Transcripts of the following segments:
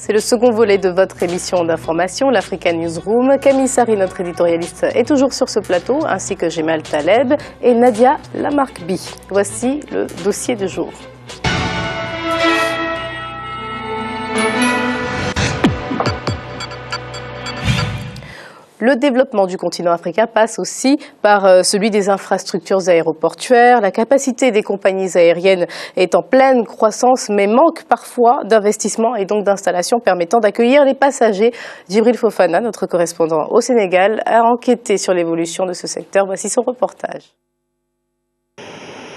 C'est le second volet de votre émission d'information, l'Africa Newsroom. Camille Sari, notre éditorialiste, est toujours sur ce plateau, ainsi que Gemal Taleb et Nadia Lamarckby. Voici le dossier du jour. Le développement du continent africain passe aussi par celui des infrastructures aéroportuaires. La capacité des compagnies aériennes est en pleine croissance, mais manque parfois d'investissements et donc d'installations permettant d'accueillir les passagers. Djibril Fofana, notre correspondant au Sénégal, a enquêté sur l'évolution de ce secteur. Voici son reportage.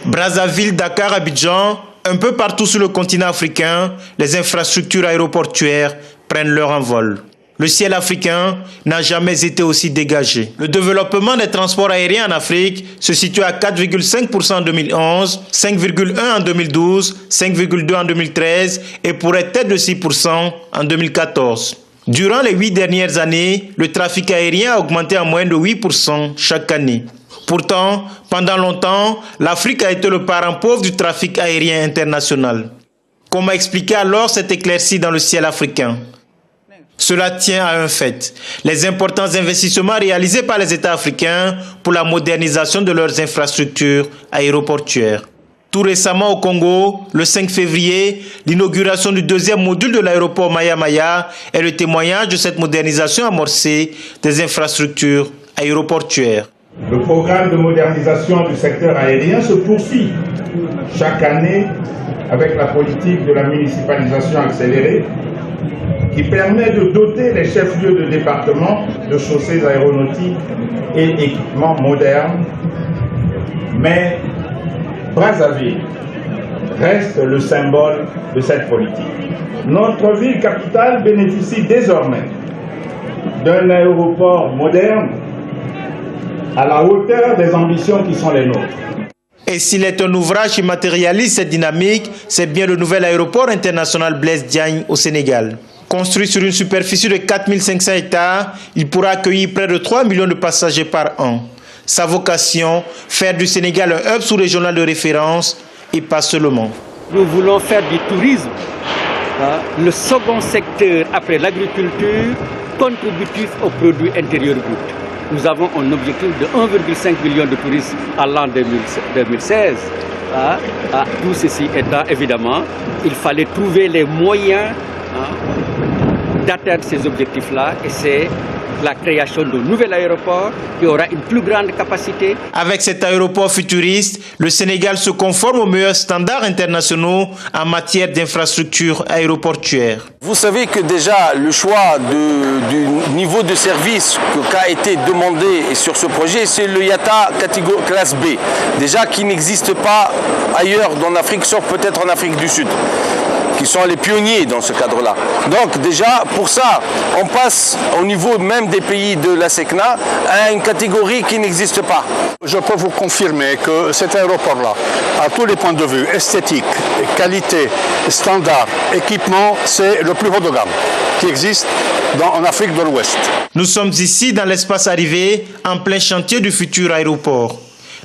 Brazzaville, Dakar, Abidjan, un peu partout sur le continent africain, les infrastructures aéroportuaires prennent leur envol. Le ciel africain n'a jamais été aussi dégagé. Le développement des transports aériens en Afrique se situe à 4,5% en 2011, 5,1% en 2012, 5,2% en 2013 et pourrait être de 6% en 2014. Durant les 8 dernières années, le trafic aérien a augmenté en moyenne de 8% chaque année. Pourtant, pendant longtemps, l'Afrique a été le parent pauvre du trafic aérien international. Comment expliquer alors cette éclaircie dans le ciel africain ? Cela tient à un fait, les importants investissements réalisés par les États africains pour la modernisation de leurs infrastructures aéroportuaires. Tout récemment au Congo, le 5 février, l'inauguration du deuxième module de l'aéroport Maya-Maya est le témoignage de cette modernisation amorcée des infrastructures aéroportuaires. Le programme de modernisation du secteur aérien se poursuit chaque année avec la politique de la municipalisation accélérée qui permet de doter les chefs-lieux de département de chaussées aéronautiques et équipements modernes. Mais Brazzaville reste le symbole de cette politique. Notre ville capitale bénéficie désormais d'un aéroport moderne à la hauteur des ambitions qui sont les nôtres. Et s'il est un ouvrage qui matérialise cette dynamique, c'est bien le nouvel aéroport international Blaise Diagne au Sénégal. Construit sur une superficie de 4500 hectares, il pourra accueillir près de 3 millions de passagers par an. Sa vocation, faire du Sénégal un hub sous-régional de référence et pas seulement. Nous voulons faire du tourisme, le second secteur après l'agriculture, contributif au produit intérieur brut. Nous avons un objectif de 1,5 million de touristes à l'an 2016. Tout ceci étant évidemment, il fallait trouver les moyens d'atteindre ces objectifs-là et c'est la création d'un nouvel aéroport qui aura une plus grande capacité. Avec cet aéroport futuriste, le Sénégal se conforme aux meilleurs standards internationaux en matière d'infrastructures aéroportuaires. Vous savez que déjà le choix du niveau de service qu'a été demandé sur ce projet, c'est le IATA catégorie classe B, déjà qui n'existe pas ailleurs en Afrique, sauf peut-être en Afrique du Sud, qui sont les pionniers dans ce cadre-là. Donc déjà, pour ça, on passe au niveau même des pays de la SECNA à une catégorie qui n'existe pas. Je peux vous confirmer que cet aéroport-là, à tous les points de vue, esthétique, qualité, standard, équipement, c'est le plus haut de gamme qui existe en Afrique de l'Ouest. Nous sommes ici dans l'espace arrivé, en plein chantier du futur aéroport.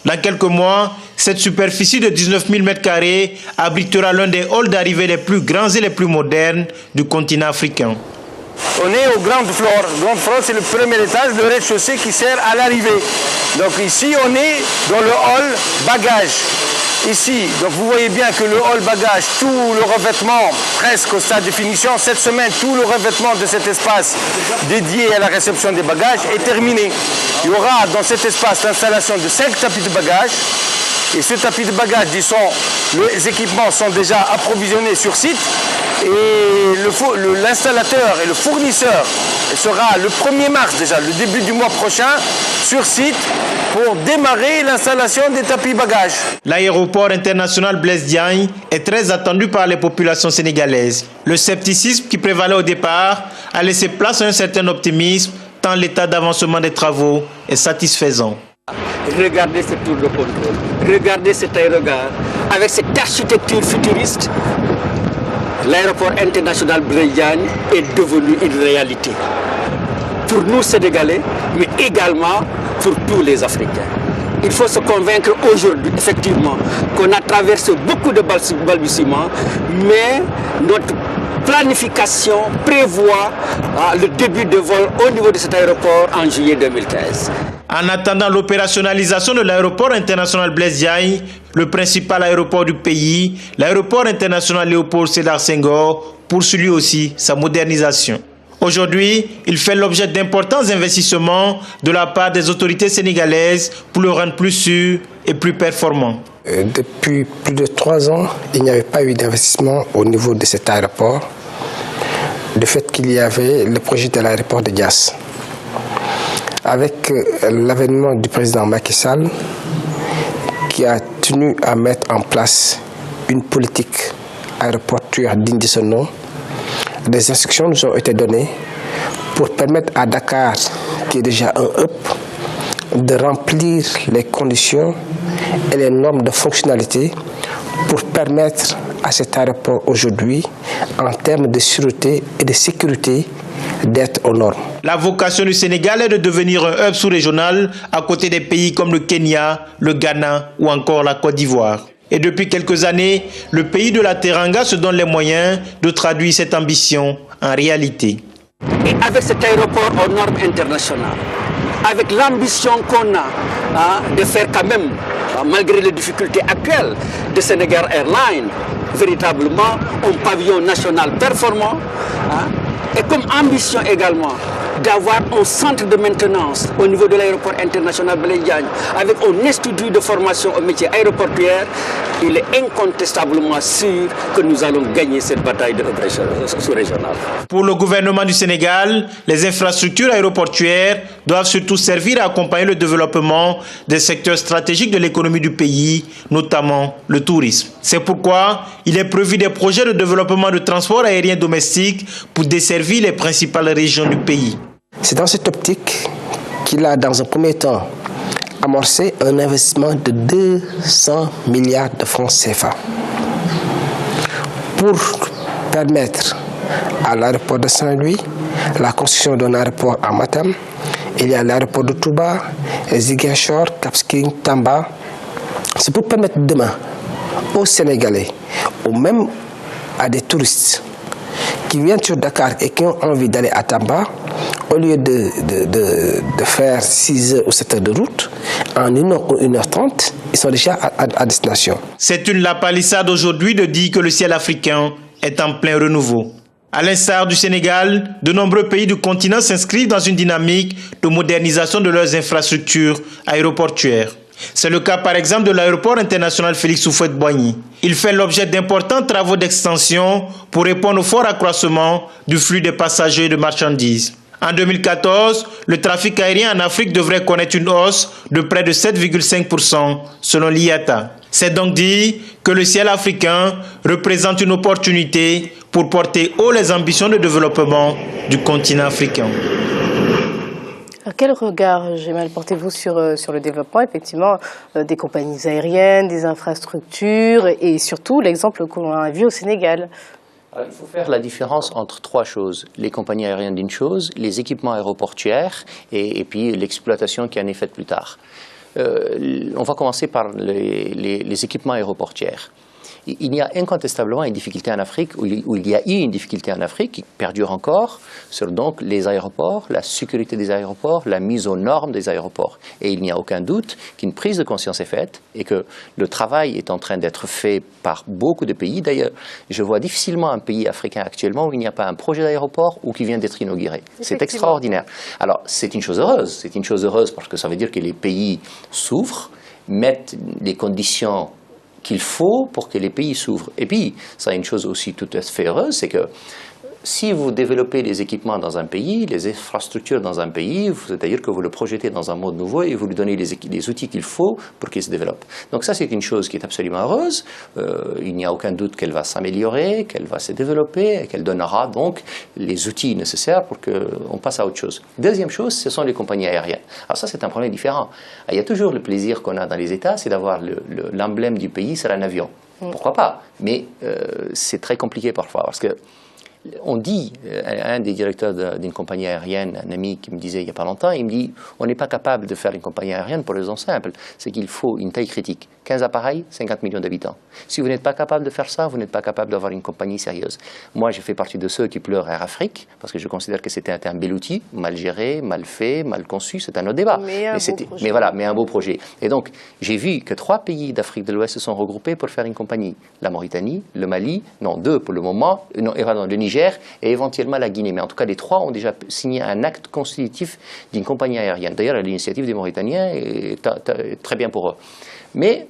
Dans quelques mois, cette superficie de 19 000 m² abritera l'un des halls d'arrivée les plus grands et les plus modernes du continent africain. On est au Grand Floor. Grand Floor, c'est le premier étage, le rez-de-chaussée qui sert à l'arrivée. Donc ici, on est dans le hall bagage. Ici, donc vous voyez bien que le hall bagage, tout le revêtement, presque au stade de finition, cette semaine, tout le revêtement de cet espace dédié à la réception des bagages est terminé. Il y aura dans cet espace l'installation de 5 tapis de bagages. Et ce tapis de bagages, les équipements sont déjà approvisionnés sur site. Et l'installateur et le fournisseur sera le 1er mars déjà, le début du mois prochain, sur site pour démarrer l'installation des tapis bagages. L'aéroport international Blaise Diagne est très attendu par les populations sénégalaises. Le scepticisme qui prévalait au départ a laissé place à un certain optimisme, tant l'état d'avancement des travaux est satisfaisant. Regardez cette tour de contrôle, regardez cet aérogare, avec cette architecture futuriste, l'aéroport international Blaise Diagne est devenu une réalité. Pour nous Sénégalais, mais également pour tous les Africains. Il faut se convaincre aujourd'hui, effectivement, qu'on a traversé beaucoup de balbutiements, mais notre planification prévoit le début de vol au niveau de cet aéroport en juillet 2015. En attendant l'opérationnalisation de l'aéroport international Blaise Diagne, le principal aéroport du pays, l'aéroport international Léopold Sédar Senghor poursuit lui aussi sa modernisation. Aujourd'hui, il fait l'objet d'importants investissements de la part des autorités sénégalaises pour le rendre plus sûr et plus performant. Depuis plus de 3 ans, il n'y avait pas eu d'investissement au niveau de cet aéroport, du fait qu'il y avait le projet de l'aéroport de Diass. Avec l'avènement du président Macky Sall, qui a tenu à mettre en place une politique aéroportuaire digne de son nom, des instructions nous ont été données pour permettre à Dakar, qui est déjà un hub, de remplir les conditions et les normes de fonctionnalité pour permettre à cet aéroport aujourd'hui, en termes de sûreté et de sécurité, d'être aux normes. La vocation du Sénégal est de devenir un hub sous-régional à côté des pays comme le Kenya, le Ghana ou encore la Côte d'Ivoire. Et depuis quelques années, le pays de la Teranga se donne les moyens de traduire cette ambition en réalité. Et avec cet aéroport aux normes internationales, avec l'ambition qu'on a de faire quand même, malgré les difficultés actuelles de Sénégal Airlines, véritablement un pavillon national performant, et comme ambition également d'avoir un centre de maintenance au niveau de l'aéroport international Blaise Diagne avec un institut de formation au métier aéroportuaire, il est incontestablement sûr que nous allons gagner cette bataille de sous-régionale. Pour le gouvernement du Sénégal, les infrastructures aéroportuaires doivent surtout servir à accompagner le développement des secteurs stratégiques de l'économie du pays, notamment le tourisme. C'est pourquoi il est prévu des projets de développement de transport aérien domestique pour desservir les principales régions du pays. C'est dans cette optique qu'il a, dans un premier temps, amorcé un investissement de 200 milliards de francs CFA pour permettre à l'aéroport de Saint-Louis la construction d'un aéroport à Matam. Il y a l'aéroport de Touba, Ziguinchor, Cap Skirring, Tamba. C'est pour permettre demain aux Sénégalais, ou même à des touristes qui viennent sur Dakar et qui ont envie d'aller à Tamba, au lieu de faire 6 heures ou 7 heures de route, en 1 heure ou 1h30, ils sont déjà à destination. C'est une lapalissade aujourd'hui de dire que le ciel africain est en plein renouveau. À l'instar du Sénégal, de nombreux pays du continent s'inscrivent dans une dynamique de modernisation de leurs infrastructures aéroportuaires. C'est le cas par exemple de l'aéroport international Félix Houphouët-Boigny. Il fait l'objet d'importants travaux d'extension pour répondre au fort accroissement du flux de passagers et de marchandises. En 2014, le trafic aérien en Afrique devrait connaître une hausse de près de 7,5% selon l'IATA. C'est donc dire que le ciel africain représente une opportunité pour porter haut les ambitions de développement du continent africain. Quel regard, Gemal, portez-vous sur le développement effectivement des compagnies aériennes, des infrastructures et surtout l'exemple qu'on a vu au Sénégal? Il faut faire la différence entre 3 choses. Les compagnies aériennes d'une chose, les équipements aéroportuaires et puis l'exploitation qui en est faite plus tard. On va commencer par les équipements aéroportuaires. Il y a incontestablement une difficulté en Afrique, où il y a eu une difficulté en Afrique qui perdure encore, sur donc les aéroports, la sécurité des aéroports, la mise aux normes des aéroports. Et il n'y a aucun doute qu'une prise de conscience est faite et que le travail est en train d'être fait par beaucoup de pays. D'ailleurs, je vois difficilement un pays africain actuellement où il n'y a pas un projet d'aéroport ou qui vient d'être inauguré. C'est extraordinaire. Alors, c'est une chose heureuse. C'est une chose heureuse parce que ça veut dire que les pays s'ouvrent, mettent les conditions qu'il faut pour que les pays s'ouvrent. Et puis, ça a une chose aussi tout à fait heureuse, c'est que si vous développez les équipements dans un pays, les infrastructures dans un pays, c'est-à-dire que vous le projetez dans un mode nouveau et vous lui donnez les outils qu'il faut pour qu'il se développe. Donc ça, c'est une chose qui est absolument heureuse. Il n'y a aucun doute qu'elle va s'améliorer, qu'elle va se développer et qu'elle donnera donc les outils nécessaires pour qu'on passe à autre chose. Deuxième chose, ce sont les compagnies aériennes. Alors ça, c'est un problème différent. Il y a toujours le plaisir qu'on a dans les États, c'est d'avoir l'emblème du pays, c'est un avion. Pourquoi pas? Mais c'est très compliqué parfois parce que on dit, un des directeurs d'une compagnie aérienne, un ami qui me disait il n'y a pas longtemps, il me dit on n'est pas capable de faire une compagnie aérienne pour une raison simple, c'est qu'il faut une taille critique. 15 appareils, 50 millions d'habitants. Si vous n'êtes pas capable de faire ça, vous n'êtes pas capable d'avoir une compagnie sérieuse. Moi, je fais partie de ceux qui pleurent Air Afrique, parce que je considère que c'était un bel outil, mal géré, mal fait, mal conçu, c'est un autre débat. Mais un beau projet. Et donc, j'ai vu que 3 pays d'Afrique de l'Ouest se sont regroupés pour faire une compagnie. La Mauritanie, le Mali, non, 2 pour le moment, le Niger et éventuellement la Guinée. Mais en tout cas, les 3 ont déjà signé un acte constitutif d'une compagnie aérienne. D'ailleurs, l'initiative des Mauritaniens est très bien pour eux. Mais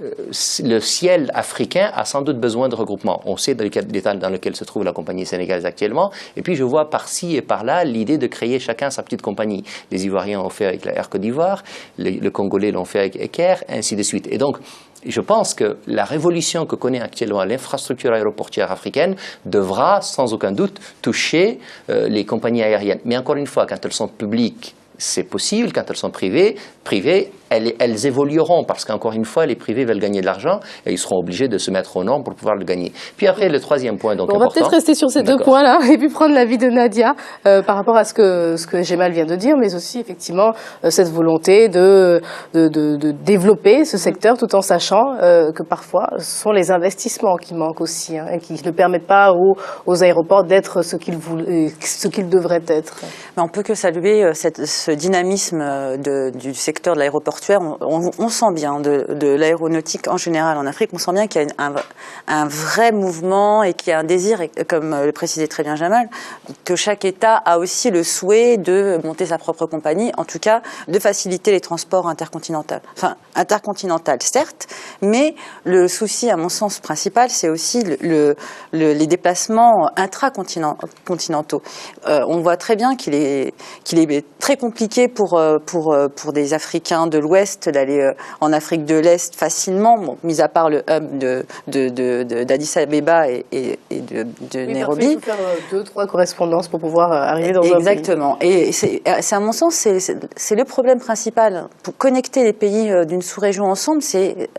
le ciel africain a sans doute besoin de regroupement. On sait l'état dans lequel se trouve la compagnie sénégalaise actuellement. Et puis je vois par-ci et par-là l'idée de créer chacun sa petite compagnie. Les Ivoiriens l'ont fait avec la Air Côte d'Ivoire, le Congolais l'ont fait avec Eker, ainsi de suite. Et donc, je pense que la révolution que connaît actuellement l'infrastructure aéroportuaire africaine devra sans aucun doute toucher les compagnies aériennes. Mais encore une fois, quand elles sont publiques, c'est possible. Quand elles sont privées, elles évolueront parce qu'encore une fois, les privés veulent gagner de l'argent et ils seront obligés de se mettre aux normes pour pouvoir le gagner. Puis après, le troisième point, donc on va peut-être rester sur ces 2 points-là et puis prendre l'avis de Nadia par rapport à ce que Gemal vient de dire, mais aussi effectivement cette volonté de développer ce secteur tout en sachant que parfois ce sont les investissements qui manquent aussi et qui ne permettent pas aux aéroports d'être ce qu'ils devraient être. Mais on peut que saluer ce dynamisme du secteur de l'aéroportuaire. On sent bien de l'aéronautique en général en Afrique, on sent bien qu'il y a un vrai mouvement et qu'il y a un désir, comme le précisait très bien Jamal, que chaque État a aussi le souhait de monter sa propre compagnie, en tout cas de faciliter les transports intercontinentaux. Enfin, intercontinental certes, mais le souci, à mon sens principal, c'est aussi les déplacements intracontinentaux. On voit très bien qu'il est très compliqué pour des Africains de l'Ouest d'aller en Afrique de l'Est facilement, bon, mis à part le hub d'Addis Abeba et de Nairobi. Il faut faire 2-3 correspondances pour pouvoir arriver dans un pays. Exactement. Et c'est à mon sens, c'est le problème principal. Pour connecter les pays d'une sous-région ensemble, c'est,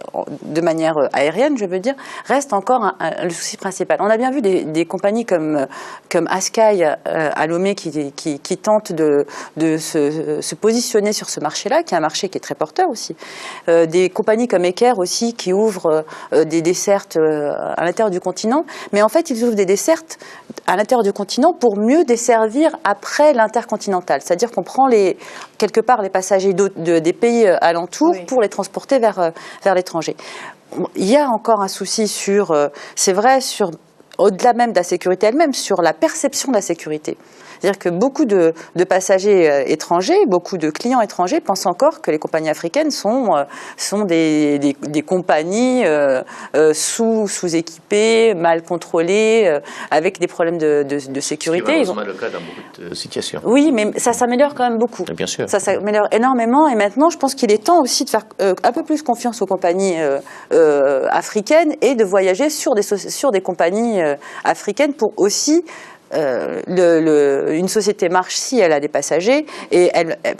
de manière aérienne, je veux dire, reste encore le souci principal. On a bien vu des compagnies comme Askai à Lomé qui tentent de se positionner sur ce marché-là, qui est un marché qui est très porteur aussi. Des compagnies comme Eker aussi qui ouvrent des dessertes à l'intérieur du continent, mais en fait ils ouvrent des dessertes à l'intérieur du continent pour mieux desservir après l'intercontinental. C'est-à-dire qu'on prend quelque part les passagers des pays alentours pour les transporter vers l'étranger. Il y a encore un souci c'est vrai, au-delà même de la sécurité elle-même, sur la perception de la sécurité. C'est-à-dire que beaucoup de passagers étrangers, beaucoup de clients étrangers pensent encore que les compagnies africaines sont des compagnies sous-équipées, mal contrôlées, avec des problèmes de sécurité. C'est malheureusement le cas dans beaucoup de situations. Oui, mais ça s'améliore quand même beaucoup. Bien sûr. Ça s'améliore énormément et maintenant, je pense qu'il est temps aussi de faire un peu plus confiance aux compagnies africaines et de voyager sur des compagnies africaines pour aussi une société marche si elle a des passagers et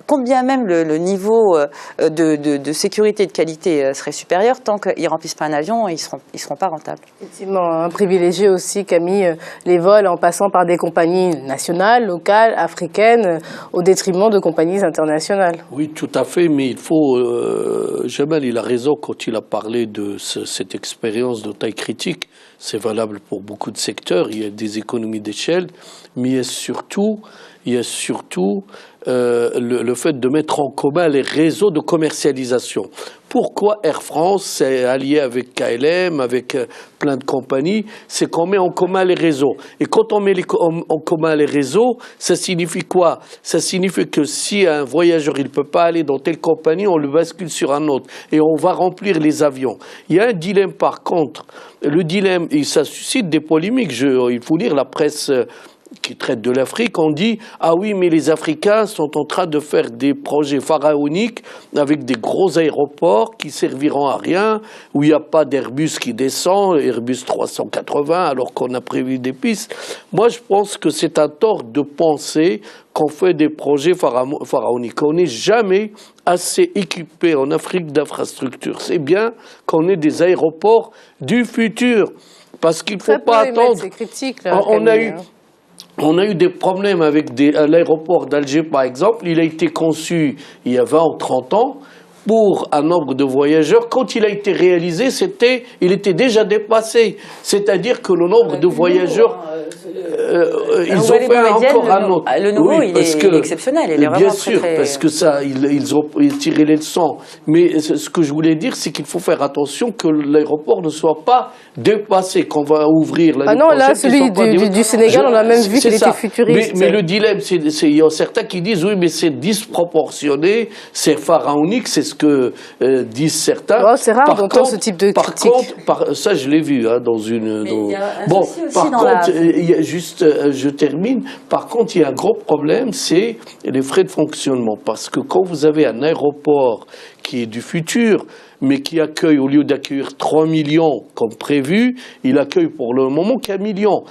compte bien même le niveau de sécurité et de qualité serait supérieur, tant qu'ils ne remplissent pas un avion, ils seront pas rentables. Effectivement, un privilégié aussi qu'a mis les vols en passant par des compagnies nationales, locales, africaines, au détriment de compagnies internationales. Oui, tout à fait, mais il faut... Jamal, il a raison quand il a parlé de cette expérience de taille critique. C'est valable pour beaucoup de secteurs, il y a des économies d'échelle, mais il y a surtout le fait de mettre en commun les réseaux de commercialisation. Pourquoi Air France s'est allié avec KLM, avec plein de compagnies? C'est qu'on met en commun les réseaux. Et quand on met en commun les réseaux, ça signifie quoi? Ça signifie que si un voyageur il ne peut pas aller dans telle compagnie, on le bascule sur un autre. Et on va remplir les avions. Il y a un dilemme par contre. Le dilemme, et ça suscite des polémiques. Il faut lire la presse qui traite de l'Afrique, on dit « Ah oui, mais les Africains sont en train de faire des projets pharaoniques avec des gros aéroports qui serviront à rien, où il n'y a pas d'Airbus qui descend, Airbus 380, alors qu'on a prévu des pistes. » Moi, je pense que c'est un tort de penser qu'on fait des projets pharaoniques. On n'est jamais assez équipé en Afrique d'infrastructures. C'est bien qu'on ait des aéroports du futur, parce qu'il ne faut pas attendre. C'est critique, là, On a eu des problèmes avec l'aéroport d'Alger, par exemple. Il a été conçu il y a 20 ou 30 ans pour un nombre de voyageurs. Quand il a été réalisé, il était déjà dépassé. C'est-à-dire que le nombre de voyageurs... ils ont fait encore un autre. Le nouveau, il est exceptionnel. Il est vraiment bien sûr, très... parce que ça, ils ont tiré les leçons. Mais ce que je voulais dire, c'est qu'il faut faire attention que l'aéroport ne soit pas dépassé, qu'on va ouvrir l'année prochaine. Là, celui du Sénégal, on a même vu qu'il était futuriste. Mais le dilemme, il y a certains qui disent, oui, mais c'est disproportionné, c'est pharaonique, c'est ce que disent certains. Oh, c'est rare d'entendre ce type de critique. Par contre, ça, je l'ai vu dans une... Bon, par contre, je termine. Par contre, il y a un gros problème, c'est les frais de fonctionnement. Parce que quand vous avez un aéroport qui est du futur, mais qui accueille, au lieu d'accueillir 3 millions comme prévu, il accueille pour le moment qu'1 million.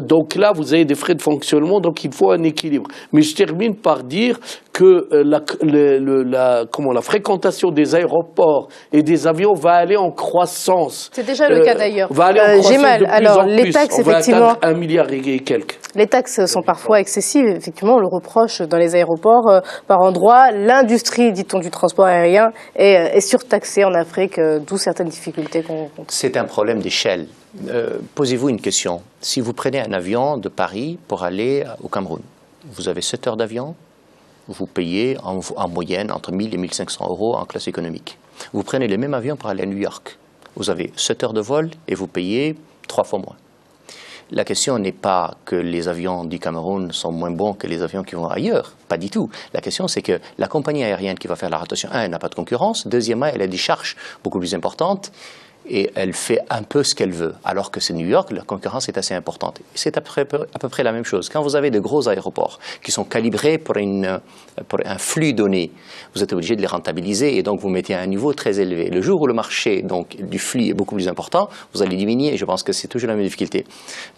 Donc là, vous avez des frais de fonctionnement, donc il faut un équilibre. Mais je termine par dire que la fréquentation des aéroports et des avions va aller en croissance. C'est déjà le cas d'ailleurs. Va aller en croissance de plus alors, en plus. Les taxes, on va effectivement, atteindre 1 milliard et quelques. Les taxes sont parfois excessives. Effectivement, on le reproche dans les aéroports par endroits. L'industrie, dit-on, du transport aérien est surtaxée en Afrique, d'où certaines difficultés qu'on rencontre. C'est un problème d'échelle. Posez-vous une question. Si vous prenez un avion de Paris pour aller au Cameroun, vous avez 7 heures d'avion, vous payez en moyenne entre 1 000 et 1 500 euros en classe économique. Vous prenez le même avion pour aller à New York. Vous avez 7 heures de vol et vous payez 3 fois moins. La question n'est pas que les avions du Cameroun sont moins bons que les avions qui vont ailleurs, pas du tout. La question, c'est que la compagnie aérienne qui va faire la rotation, elle n'a pas de concurrence. Deuxièmement, elle a des charges beaucoup plus importantes et elle fait un peu ce qu'elle veut. Alors que c'est New York, la concurrence est assez importante. C'est à peu près la même chose. Quand vous avez de gros aéroports qui sont calibrés pour un flux donné, vous êtes obligé de les rentabiliser et donc vous mettez à un niveau très élevé. Le jour où le marché du flux est beaucoup plus important, vous allez diminuer et je pense que c'est toujours la même difficulté.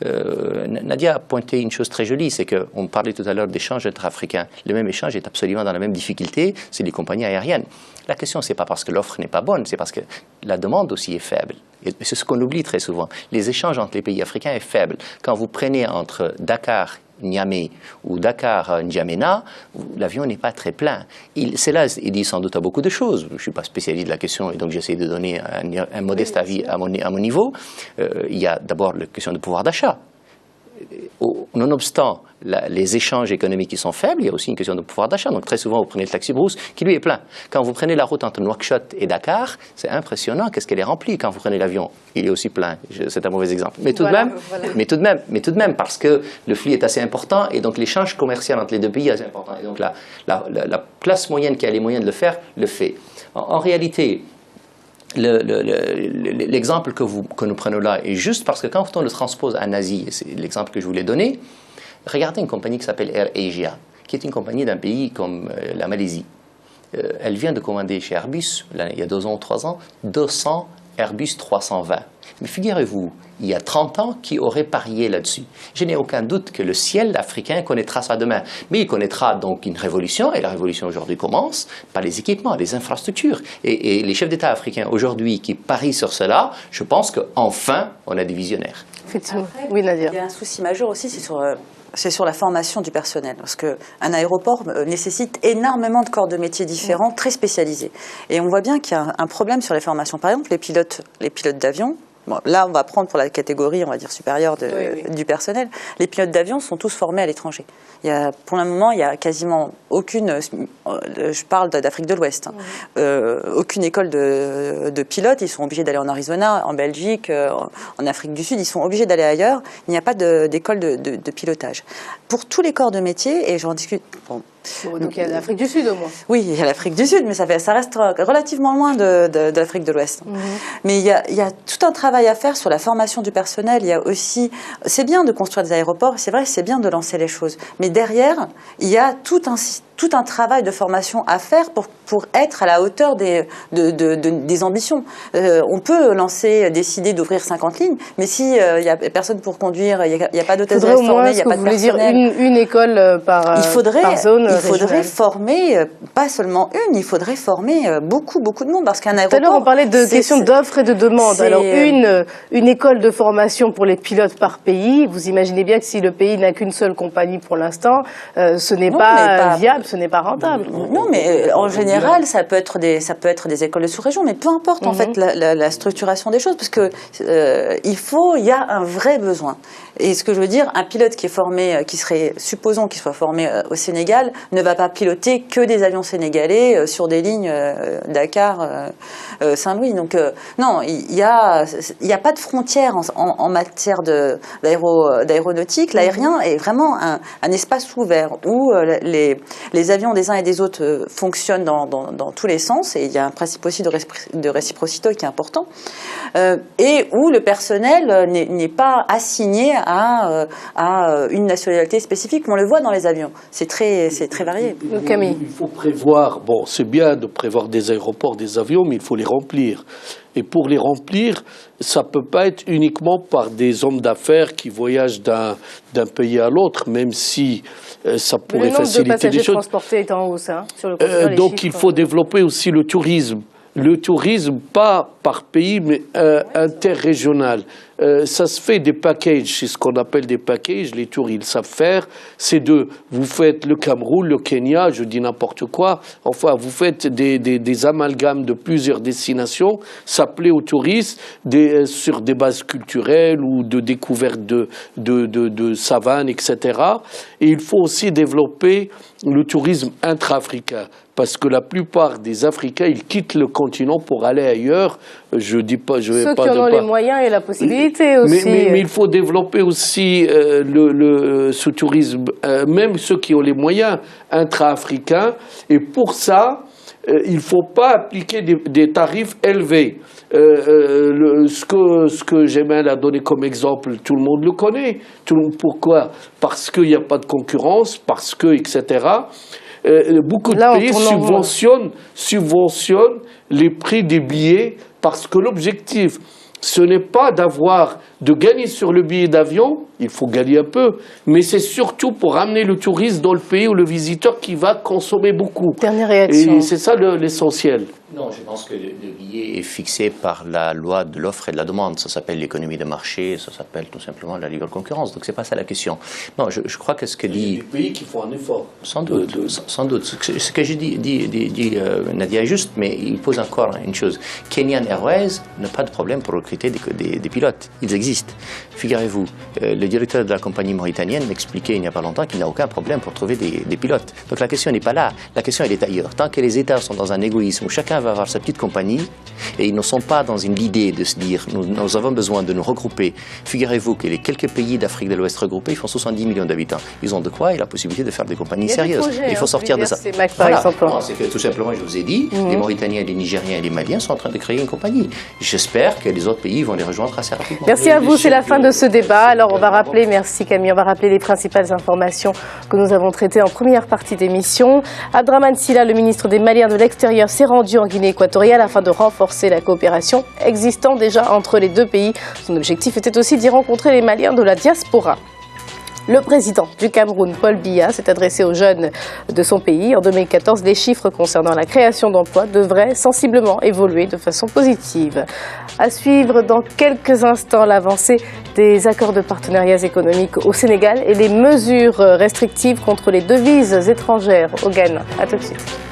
Nadia a pointé une chose très jolie, c'est qu'on parlait tout à l'heure d'échanges intra-africains. Le même échange est absolument dans la même difficulté, c'est les compagnies aériennes. La question, ce n'est pas parce que l'offre n'est pas bonne, c'est parce que la demande aussi est faible. Et c'est ce qu'on oublie très souvent. Les échanges entre les pays africains sont faibles. Quand vous prenez entre Dakar, Niamey ou Dakar, N'Djamena, l'avion n'est pas très plein. Cela, il dit sans doute à beaucoup de choses. Je ne suis pas spécialiste de la question et donc j'essaie de donner un modeste avis à mon niveau. Il y a d'abord la question du pouvoir d'achat. Nonobstant les échanges économiques qui sont faibles, il y a aussi une question de pouvoir d'achat. Donc très souvent, vous prenez le taxi brousse qui lui est plein. Quand vous prenez la route entre Nouakchott et Dakar, c'est impressionnant qu'est-ce qu'elle est remplie. Quand vous prenez l'avion, il est aussi plein. C'est un mauvais exemple. Mais tout de même, parce que le flux est assez important et donc l'échange commercial entre les deux pays est assez important. Et donc la classe moyenne qui a les moyens de le faire, le fait. En réalité, l'exemple que nous prenons là est juste parce que quand on le transpose en Asie, et c'est l'exemple que je voulais donner, regardez une compagnie qui s'appelle Air Asia, qui est une compagnie d'un pays comme la Malaisie. Elle vient de commander chez Airbus, il y a 2 ans ou 3 ans, 200 Airbus 320. Mais figurez-vous, il y a 30 ans, qui aurait parié là-dessus? Je n'ai aucun doute que le ciel africain connaîtra ça demain. Mais il connaîtra donc une révolution, et la révolution aujourd'hui commence par les équipements, les infrastructures. Et les chefs d'État africains aujourd'hui qui parient sur cela, je pense qu'enfin, on a des visionnaires. Effectivement. Après, oui, Nadia. Il y a un souci majeur aussi, c'est sur la formation du personnel. Parce qu'un aéroport nécessite énormément de corps de métiers différents, très spécialisés. Et on voit bien qu'il y a un problème sur les formations. Par exemple, les pilotes d'avion. Bon, là, on va prendre pour la catégorie, on va dire, supérieure du personnel. Les pilotes d'avion sont tous formés à l'étranger. Pour le moment, il n'y a quasiment aucune, je parle d'Afrique de l'Ouest, aucune école de pilotes. Ils sont obligés d'aller en Arizona, en Belgique, en Afrique du Sud. Ils sont obligés d'aller ailleurs. Il n'y a pas d'école de pilotage. Pour tous les corps de métier, et j'en discute... Bon, donc il y a l'Afrique du Sud au moins. Oui, il y a l'Afrique du Sud, mais ça reste relativement loin de l'Afrique de l'Ouest. Mais il y a tout un travail à faire sur la formation du personnel. Il y a aussi, c'est bien de construire des aéroports, c'est vrai, c'est bien de lancer les choses. Mais derrière, il y a tout tout un travail de formation à faire pour être à la hauteur des ambitions. On peut décider d'ouvrir 50 lignes, mais si il n'y a personne pour conduire, il n'y a pas d'hôtesse formée, il n'y a pas de personnel. Une école par zone. Il faudrait former, pas seulement une, il faudrait former beaucoup de monde, parce qu'un aéroport... Tout à l'heure, on parlait de questions d'offres et de demandes. Alors, une école de formation pour les pilotes par pays, vous imaginez bien que si le pays n'a qu'une seule compagnie pour l'instant, ce n'est pas viable, ce n'est pas rentable. Non, mais en général, ça peut être des écoles de sous-région, mais peu importe en fait la structuration des choses, parce que il y a un vrai besoin. Et ce que je veux dire, un pilote qui est formé, supposons qu'il soit formé au Sénégal, ne va pas piloter que des avions sénégalais sur des lignes Dakar-Saint-Louis. Donc non, il y a pas de frontières en matière d'aéronautique. L'aérien est vraiment un espace ouvert où les avions des uns et des autres fonctionnent dans tous les sens, et il y a un principe aussi de réciprocité qui est important, et où le personnel n'est pas assigné à une nationalité spécifique. On le voit dans les avions. C'est très varié. Camille. Il faut prévoir, bon, c'est bien de prévoir des aéroports, des avions, mais il faut les remplir. Et pour les remplir, ça ne peut pas être uniquement par des hommes d'affaires qui voyagent d'un pays à l'autre, même si ça pourrait faciliter les choses. Le nombre de passagers transportés est en hausse, sur le continent, donc il faut développer aussi le tourisme. Le tourisme, pas par pays, mais interrégional. Ça se fait des packages, c'est ce qu'on appelle des packages, les tours ils savent faire. C'est vous faites le Cameroun, le Kenya, je dis n'importe quoi. Enfin, vous faites des amalgames de plusieurs destinations. Ça plaît aux touristes sur des bases culturelles ou de découverte de savanes, etc. Et il faut aussi développer le tourisme intra-africain. Parce que la plupart des Africains, ils quittent le continent pour aller ailleurs. Je dis pas, je vais Ceux pas qui en ont les moyens et la possibilité aussi. Mais il faut développer aussi ce tourisme, même ceux qui ont les moyens intra-africains. Et pour ça, il ne faut pas appliquer des tarifs élevés. Ce que Gemel a donné comme exemple, tout le monde le connaît. Pourquoi? Parce qu'il n'y a pas de concurrence, parce que, etc. Beaucoup de pays subventionnent les prix des billets, parce que l'objectif, ce n'est pas de gagner sur le billet d'avion, il faut gagner un peu, mais c'est surtout pour amener le touriste dans le pays ou le visiteur qui va consommer beaucoup. Dernière réaction. Et c'est ça l'essentiel. Non, je pense que le billet est fixé par la loi de l'offre et de la demande. Ça s'appelle l'économie de marché, ça s'appelle tout simplement la libre concurrence. Donc c'est pas ça la question. Non, je crois que ce que dit... Il y a des pays qui font un effort. Sans doute. Ce que je dis Nadia est juste, mais il pose encore une chose. Kenyan Airways n'a pas de problème pour recruter des pilotes. Ils existent. Figurez-vous, le directeur de la compagnie mauritanienne m'expliquait il n'y a pas longtemps qu'il n'a aucun problème pour trouver des pilotes. Donc la question n'est pas là. La question, elle est ailleurs. Tant que les États sont dans un égoïsme où chacun va avoir sa petite compagnie et ils ne sont pas dans une idée de se dire nous avons besoin de nous regrouper. Figurez-vous que les quelques pays d'Afrique de l'Ouest regroupés, ils font 70 millions d'habitants. Ils ont de quoi et la possibilité de faire des compagnies sérieuses. Il faut sortir de ça. C'est que tout simplement, je vous ai dit, les Mauritaniens, les Nigériens et les Maliens sont en train de créer une compagnie. J'espère que les autres pays vont les rejoindre assez rapidement. Merci à vous, c'est la fin de ce débat. Alors on va rappeler, merci Camille, on va rappeler les principales informations que nous avons traitées en première partie d'émission. Abdraman Sylla, le ministre des Maliens de l'extérieur, s'est rendu en Guinée équatoriale afin de renforcer la coopération existant déjà entre les deux pays. Son objectif était aussi d'y rencontrer les Maliens de la diaspora. Le président du Cameroun, Paul Biya, s'est adressé aux jeunes de son pays. En 2014, les chiffres concernant la création d'emplois devraient sensiblement évoluer de façon positive. À suivre dans quelques instants l'avancée des accords de partenariat économiques au Sénégal et les mesures restrictives contre les devises étrangères au Ghana. A tout de suite.